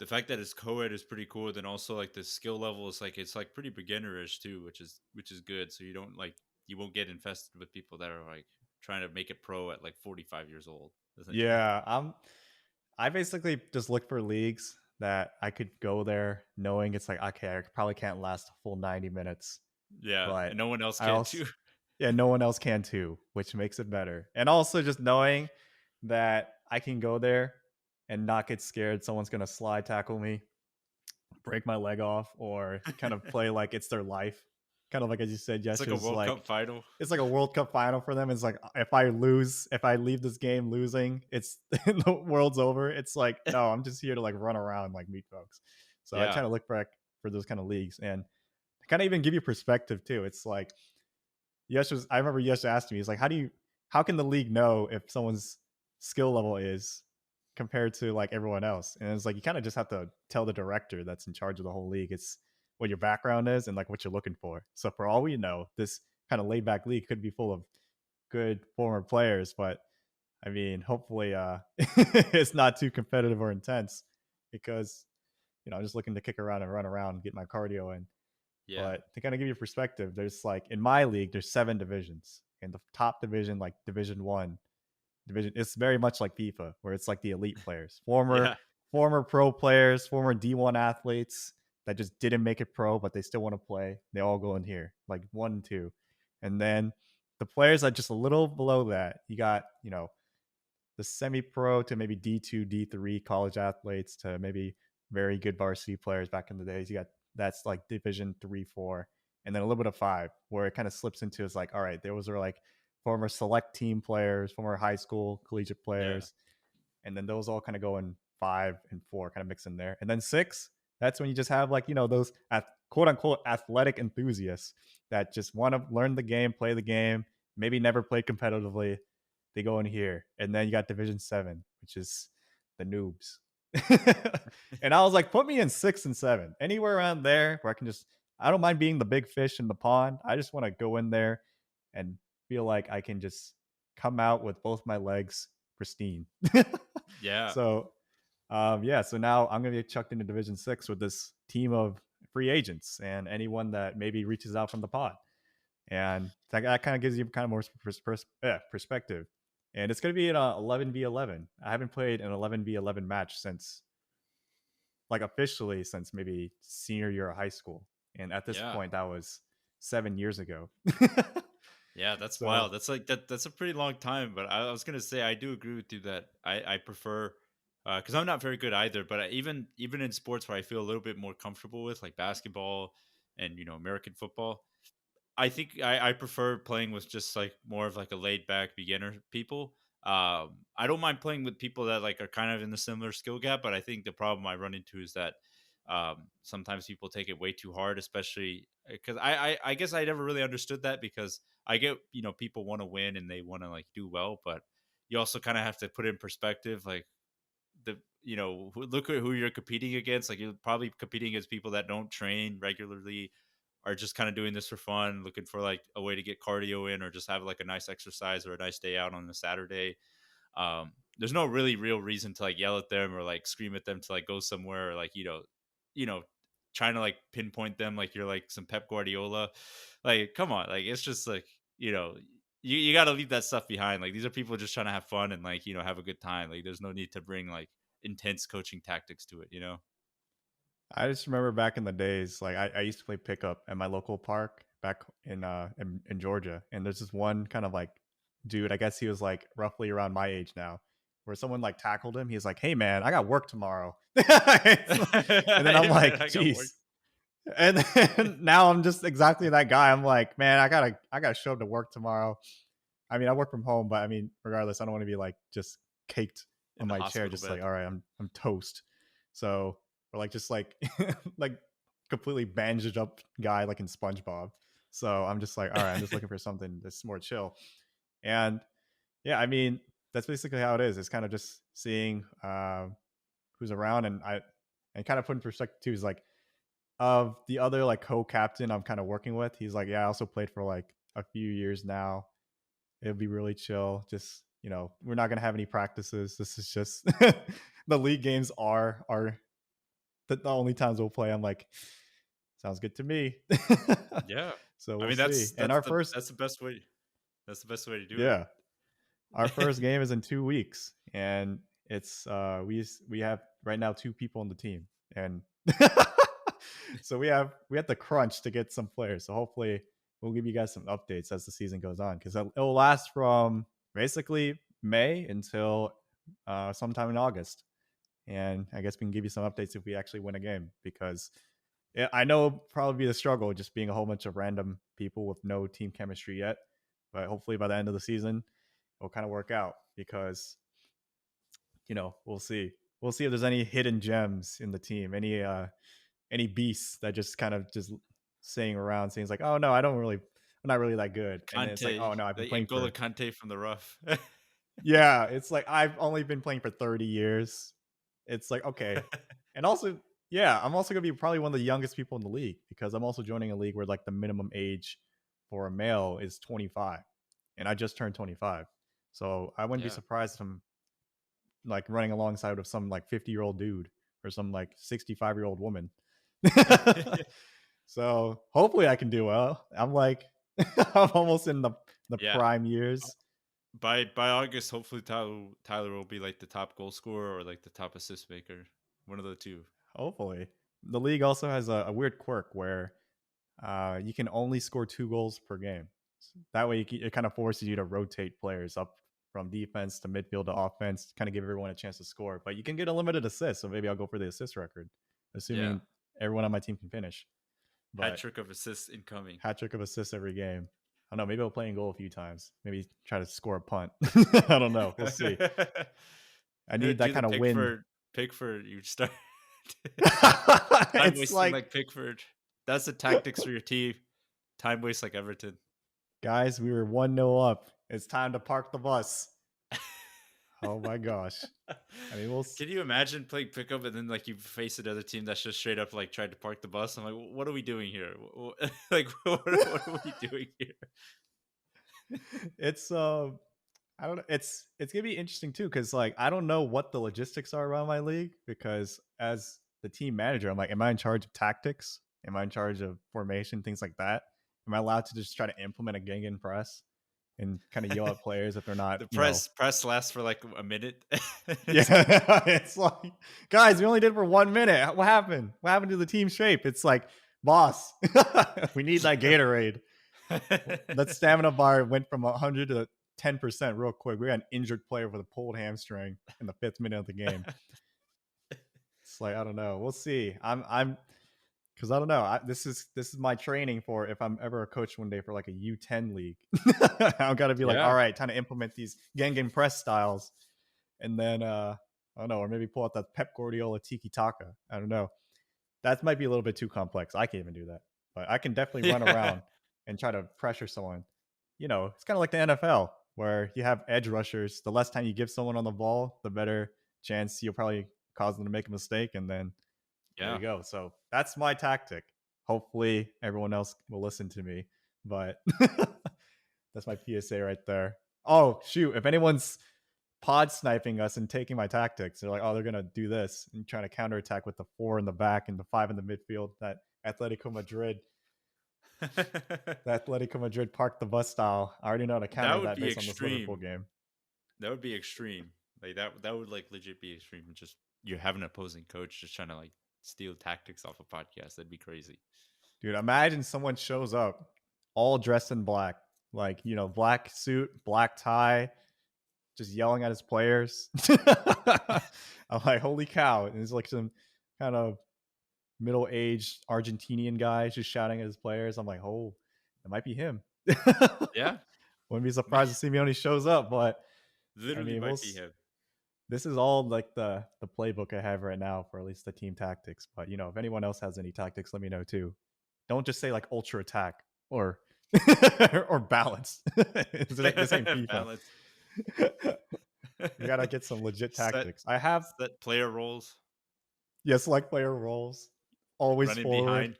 fact that it's co-ed is pretty cool. Then also like the skill level is like it's like pretty beginnerish too, which is good. So you don't like you won't get infested with people that are like trying to make it pro at like 45 years old, essentially. Yeah, I basically just look for leagues that I could go there knowing it's like okay, I probably can't last a full 90 minutes, Yeah, but and no one else I can also too. yeah, no one else can too, which makes it better. And also just knowing that I can go there and not get scared someone's going to slide tackle me, break my leg off, or kind of play like it's their life. Kind of like as you said, It's yes, like a World Cup final. it's like a World Cup final for them. It's like if I leave this game losing, it's the world's over. It's like no, I'm just here to like run around like meet folks. So I try Yeah, to look back for those kind of leagues and kind of even give you perspective too. It's like I remember Yesh asked me, he's like, how can the league know if someone's skill level is compared to like everyone else? And it's like, you kind of just have to tell the director that's in charge of the whole league. It's what your background is and like what you're looking for. So for all we know, this kind of laid back league could be full of good former players, but I mean, hopefully, it's not too competitive or intense because, I'm just looking to kick around and run around and get my cardio in. yeah, But to kind of give you a perspective, there's like in my league, there's 7 divisions. And the top division, like Division 1, it's very much like FIFA, where it's like the elite players, yeah, former pro players, former D1 athletes that just didn't make it pro, but they still want to play. They all go in here, like 1 and 2. And then the players that just a little below that, you got, the semi-pro to maybe D2, D3 college athletes to maybe very good varsity players back in the days. You got that's like Division 3, 4, and then a little bit of 5, where it kind of slips into is like, all right, those are like former select team players, former high school collegiate yeah, players, and then those all kind of go in 5 and 4, kind of mix in there, and then 6. That's when you just have like those quote unquote athletic enthusiasts that just want to learn the game, play the game, maybe never played competitively, they go in here. And then you got Division 7, which is the noobs. And I was like, put me in 6 and 7, anywhere around there where I don't mind being the big fish in the pond. I just want to go in there and feel like I can just come out with both my legs pristine. yeah. So, yeah, so now I'm going to get chucked into Division 6 with this team of free agents and anyone that maybe reaches out from the pod. And that kind of gives you kind of more perspective. And it's going to be an 11v11. I haven't played an 11v11 match since, like, officially since maybe senior year of high school. And at this Yeah. point, that was 7 years ago. Yeah, that's So wild. That's like that's a pretty long time, but I was gonna say I do agree with you that I prefer because I'm not very good either. But even in sports where I feel a little bit more comfortable with, like basketball and American football, I think I prefer playing with just like more of like a laid back beginner people. I don't mind playing with people that like are kind of in the similar skill gap, but I think the problem I run into is that sometimes people take it way too hard, especially because I guess I never really understood that because I get people want to win and they want to like do well, but you also kind of have to put in perspective like look at who you're competing against. Like you're probably competing against people that don't train regularly, are just kind of doing this for fun, looking for like a way to get cardio in or just have like a nice exercise or a nice day out on a Saturday. There's no really real reason to like yell at them or like scream at them to like go somewhere or like you know trying to like pinpoint them like you're like some Pep Guardiola. Like come on, like it's just like you got to leave that stuff behind. Like these are people just trying to have fun and like have a good time. Like there's no need to bring like intense coaching tactics to it. I just remember back in the days, like I used to play pickup at my local park back in Georgia, and there's this one kind of like dude. I guess he was like roughly around my age now, where someone like tackled him. He's like, "Hey man, I got work tomorrow," and then I'm Hey man, like, I got work. "Geez." And then now I'm just exactly that guy. I'm like, man, I gotta show up to work tomorrow. I mean, I work from home, but I mean, regardless, I don't want to be like just caked In on the my chair, hospital just like, bed. all right, I'm toast. So, or like just like like completely bandaged up guy like in SpongeBob. So I'm just like, all right, I'm just looking for something that's more chill. And yeah, I mean, that's basically how it is. It's kind of just seeing who's around, and kind of put in perspective too is like of the other like co-captain I'm kind of working with. He's like, yeah, I also played for like a few years now. It'll be really chill. Just, we're not gonna have any practices. This is just the league games are the only times we'll play. I'm like, sounds good to me. Yeah. So I we'll mean, see. And our first, that's the best way. That's the best way to do yeah, our first it. game is in 2 weeks, and it's we have right now 2 people on the team, and so we have to crunch to get some players. So hopefully we'll give you guys some updates as the season goes on, because it'll last from basically May until sometime in August. And I guess we can give you some updates if we actually win a game, because I know it'll probably be the struggle just being a whole bunch of random people with no team chemistry yet. But hopefully by the end of the season, it'll kind of work out, because we'll see. We'll see if there's any hidden gems in the team, any beasts that just kind of just saying around, saying it's like, oh no, I'm not really that good. And then it's like, Kante, oh no, I've been the playing N'Golo for, Kante from the rough. yeah, it's like I've only been playing for 30 years. It's like, okay. And also, yeah, I'm also gonna be probably one of the youngest people in the league, because I'm also joining a league where like the minimum age for a male is 25. And I just turned 25. So I wouldn't be Yeah. surprised if I'm like running alongside of some like 50-year-old dude or some like 65-year-old woman. So hopefully I can do well. I'm like, I'm almost in the Yeah. prime years. By August, hopefully Tyler will be like the top goal scorer or like the top assist maker. One of the two. Hopefully, the league also has a weird quirk where you can only score 2 goals per game. That way, it kind of forces you to rotate players up from defense to midfield to offense, kind of give everyone a chance to score. But you can get a limited assist, so maybe I'll go for the assist record, Yeah. assuming everyone on my team can finish. Hat But trick of assists incoming. hat trick of assists every game. I don't know. Maybe I'll play in goal a few times. Maybe try to score a punt. I don't know. We'll see. I need that Do the kind of wind. Pickford. You start time It's wasting like, like Pickford. That's the tactics for your team. Time waste like Everton. guys, we were 1-0 up. It's time to park the bus. Oh my gosh. I mean, Can you imagine playing pickup and then like you face another team that's just straight up like tried to park the bus? I'm like, what are we doing here? Like, what are we doing here? it's I don't know. It's gonna be interesting too, because like I don't know what the logistics are around my league, because as the team manager, I'm like, am I in charge of tactics? Am I in charge of formation, things like that? Am I allowed to just try to implement a gang press and kind of yell at players if they're not, The press lasts for like a minute. yeah, it's like, guys, we only did it for 1 minute. What happened? What happened to the team shape? It's like, boss, we need that Gatorade. That stamina bar went from 100 to 10% real quick. We got an injured player with a pulled hamstring in the 5th minute of the game. It's like, I don't know. We'll see. I'm because I don't know. This is my training for if I'm ever a coach one day for like a U10 league. I've got to be like, all Yeah. right, time to implement these gang press styles, and then I don't know, or maybe pull out that Pep Guardiola tiki taka. I don't know. That might be a little bit too complex. I can't even do that, but I can definitely run Yeah. around and try to pressure someone. It's kind of like the NFL where you have edge rushers. The less time you give someone on the ball, the better chance you'll probably cause them to make a mistake, and then there you Yeah. go. So that's my tactic. Hopefully, everyone else will listen to me, but that's my PSA right there. Oh, shoot. If anyone's pod sniping us and taking my tactics, they're like, oh, they're going to do this and trying to counterattack with the 4 in the back and the 5 in the midfield. That Atletico Madrid park the bus style. I already know how to That counter would that be based on this Liverpool extreme. game. That would be extreme. Like that would like legit be extreme. Just you have an opposing coach just trying to like steal tactics off a podcast. That'd be crazy. Dude, imagine someone shows up all dressed in black, like, black suit, black tie, just yelling at his players. I'm like, holy cow. And it's like some kind of middle-aged Argentinian guy just shouting at his players. I'm like, oh, it might be him. Yeah. Wouldn't be surprised if Simeone shows up, but I Literally mean, might be him. this is all like the playbook I have right now for at least the team tactics. But if anyone else has any tactics, let me know too. Don't just say like ultra attack or or balance. This ain't FIFA. Balance. You gotta get some legit tactics. I have set player roles. select player roles. Always Running forward. behind.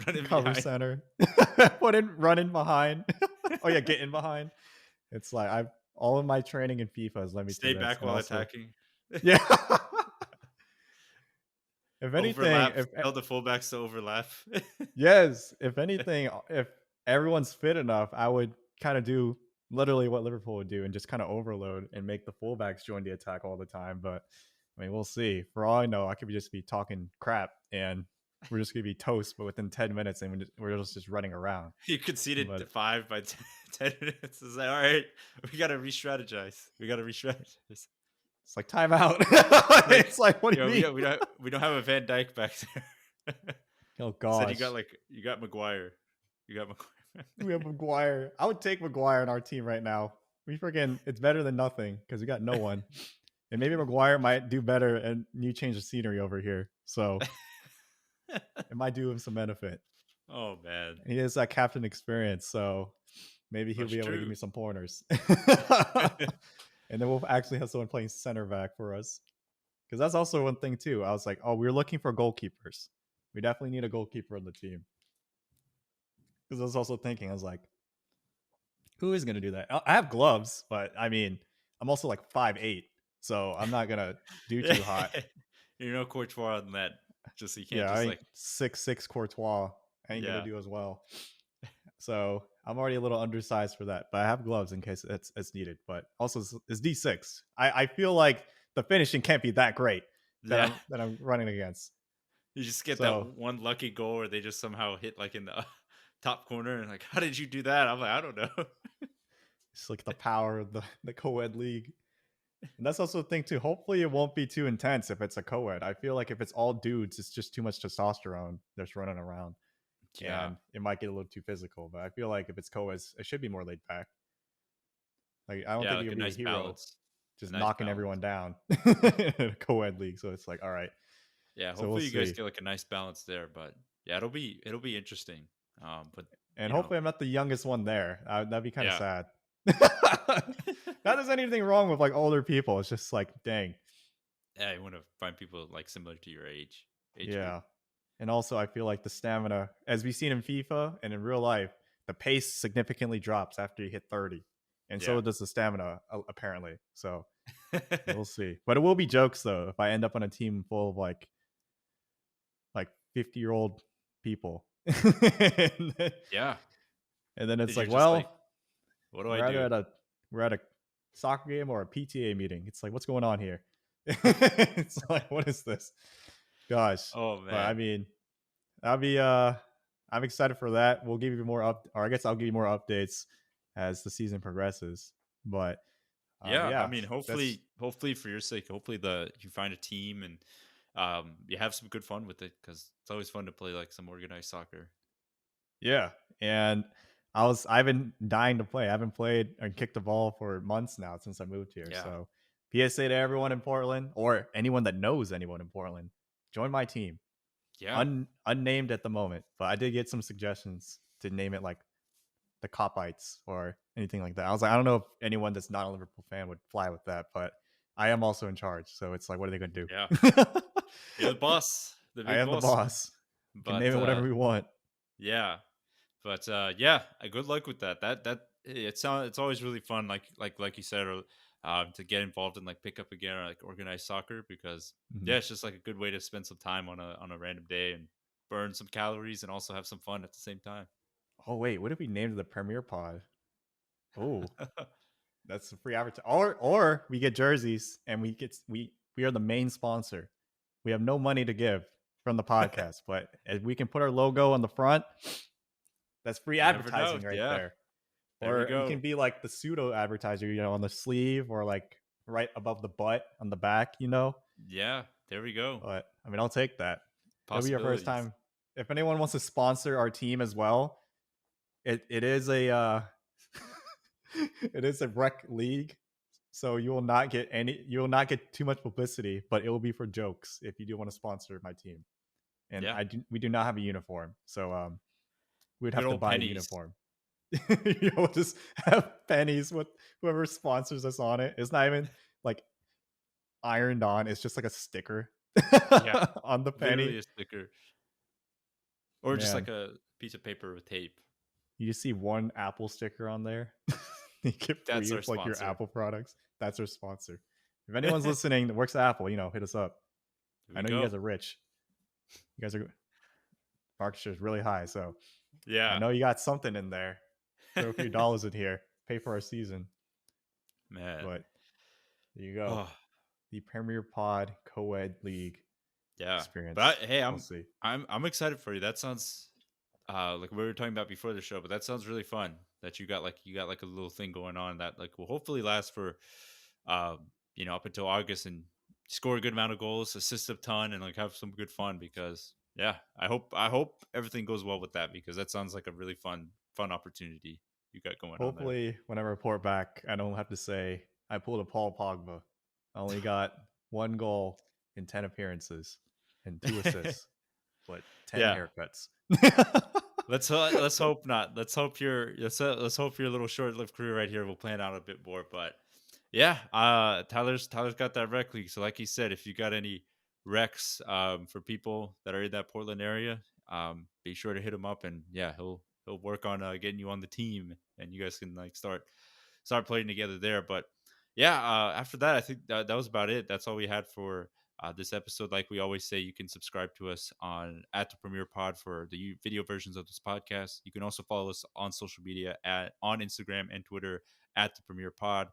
Running Cover behind. center. Run in behind. Oh yeah, get in behind. It's like all of my training in FIFA has led me Stay to back while attacking. Yeah. If anything, overlap. Tell the fullbacks to overlap. Yes, if anything, if everyone's fit enough, I would kind of do literally what Liverpool would do and just kind of overload and make the fullbacks join the attack all the time. But I mean, we'll see. For all I know, I could just be talking crap and we're just gonna be toast, but within 10 minutes, and we're just running around. You conceded 5 by 10 minutes. It's like, all right, we gotta re-strategize. It's like timeout. It's like, what do you mean? We don't have a Van Dijk back there. Oh gosh. So you got Maguire. We have Maguire. I would take Maguire in our team right now. We freaking, it's better than nothing because we got no one. And maybe Maguire might do better and you change the scenery over here. So it might do him some benefit. Oh man. He has that captain experience, so maybe he'll be able to give me some pointers. And then we'll actually have someone playing center back for us. Because that's also one thing too. I was like, oh, we're looking for goalkeepers. We definitely need a goalkeeper on the team. Because I was also thinking, I was like, who is going to do that? I have gloves, but I mean, I'm also like 5'8", so I'm not going to do too hot. You're no Courtois on that. Just so you can't just like 6'6" Courtois. I ain't going to do as well. So I'm already a little undersized for that, but I have gloves in case it's needed. But also it's D6. I feel like the finishing can't be that great that I'm running against. You just get that one lucky goal where they just somehow hit like in the top corner and like, how did you do that? I'm like, I don't know. It's like the power of the Coed league. And that's also the thing too. Hopefully it won't be too intense if it's a Coed. I feel like if it's all dudes, it's just too much testosterone that's running around. Yeah, and it might get a little too physical, but I feel like if it's Coed, it should be more laid back. Like I don't think you'll be a hero balance. Just knocking everyone down in a Coed league. So it's like, all right. Yeah, hopefully you guys get like a nice balance there. But yeah, it'll be interesting. Hopefully I'm not the youngest one there. That'd be kind of sad. Not there's anything wrong with like older people. It's just like, dang. Yeah, you want to find people like similar to your age. Yeah. Group. And also, I feel like the stamina, as we've seen in FIFA and in real life, the pace significantly drops after you hit 30. And so does the stamina, apparently. So we'll see. But it will be jokes, though, if I end up on a team full of like 50-year-old people. And then it's like, well, like, what do I do? We're at a soccer game or a PTA meeting. It's like, what's going on here? It's like, what is this? Gosh. Oh man. But I mean, I'll be I'm excited for that. We'll give you more I guess I'll give you more updates as the season progresses. But I mean, hopefully for your sake, hopefully you find a team and you have some good fun with it, because it's always fun to play like some organized soccer. Yeah. And I've been dying to play. I haven't played and kicked the ball for months now since I moved here. So PSA to everyone in Portland, or anyone that knows anyone in Portland, join my team. Yeah. Unnamed at the moment, but I did get some suggestions to name it like the Copites or anything like that. I was like, I don't know if anyone that's not a Liverpool fan would fly with that, but I am also in charge. So it's like, what are they going to do? Yeah. You're the boss. I am the boss. We can name it whatever we want. Yeah. But good luck with that. It's always really fun, like you said, to get involved in like pickup again or like organized soccer, because it's just like a good way to spend some time on a random day and burn some calories and also have some fun at the same time. Oh wait, what if we named the Premier Pod? Oh, that's a free advertising. Or we get jerseys and we are the main sponsor. We have no money to give from the podcast, but if we can put our logo on the front, that's free advertising right there. Or you can be like the pseudo advertiser, on the sleeve or like right above the butt on the back, Yeah, there we go. But I mean, I'll take that. It'll be our first Possibilities. time. If anyone wants to sponsor our team as well, it is a it is a rec league, so you will not get too much publicity, but it will be for jokes if you do want to sponsor my team. And Yeah. we do not have a uniform, so we'd Good have to old buy a pennies. uniform. You'll just have pennies with whoever sponsors us on it. It's not even like ironed on. It's just like a sticker Yeah. on the Literally penny. a sticker. Or just like Man, a piece of paper with tape. you just see one Apple sticker on there. You get That's free our of like your sponsor. Apple products. That's our sponsor. If anyone's listening that works at Apple, hit us up. There I we know you go. guys are rich. You guys are market share is really high, so I Yeah. know you got something in there. Throw a few dollars in here, pay for our season. Man. But there you go. Oh, The Premier Pod Co-ed League yeah. experience. But hey, We'll see. I'm excited for you. That sounds like we were talking about before the show, but that sounds really fun that you got like a little thing going on that like will hopefully last for up until August and score a good amount of goals, assist a ton, and like have some good fun because yeah, I hope everything goes well with that because that sounds like a really fun opportunity you got going on there. Hopefully, when I report back, I don't have to say I pulled a Paul Pogba. I only got 1 goal in 10 appearances and 2 assists, but 10 Yeah. haircuts. Let's hope not. Let's hope your little short-lived career right here will plan out a bit more. But yeah, Tyler's got that rec league. So like he said, if you got any recs for people that are in that Portland area, be sure to hit him up. And yeah, he'll work on getting you on the team, and you guys can like start playing together there. But yeah, after that, I think that was about it. That's all we had for this episode. Like we always say, you can subscribe to us on at the Premier Pod for the video versions of this podcast. You can also follow us on social media on Instagram and Twitter at the Premier Pod.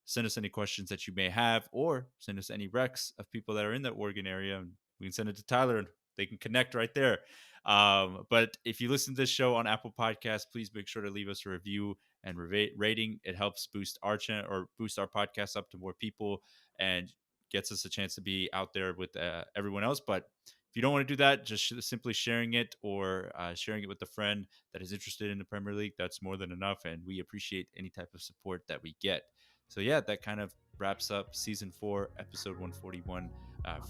Send us any questions that you may have, or send us any recs of people that are in that Oregon area, and we can send it to Tyler, and they can connect right there. But if you listen to this show on Apple Podcasts, please make sure to leave us a review and rating. It helps boost our channel or boost our podcast up to more people and gets us a chance to be out there with everyone else. But if you don't want to do that, just simply sharing it or sharing it with a friend that is interested in the Premier League, that's more than enough. And we appreciate any type of support that we get. So yeah, that kind of wraps up season 4, episode 141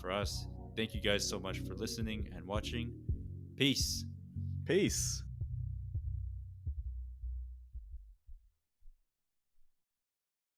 for us. Thank you guys so much for listening and watching. Peace. Peace.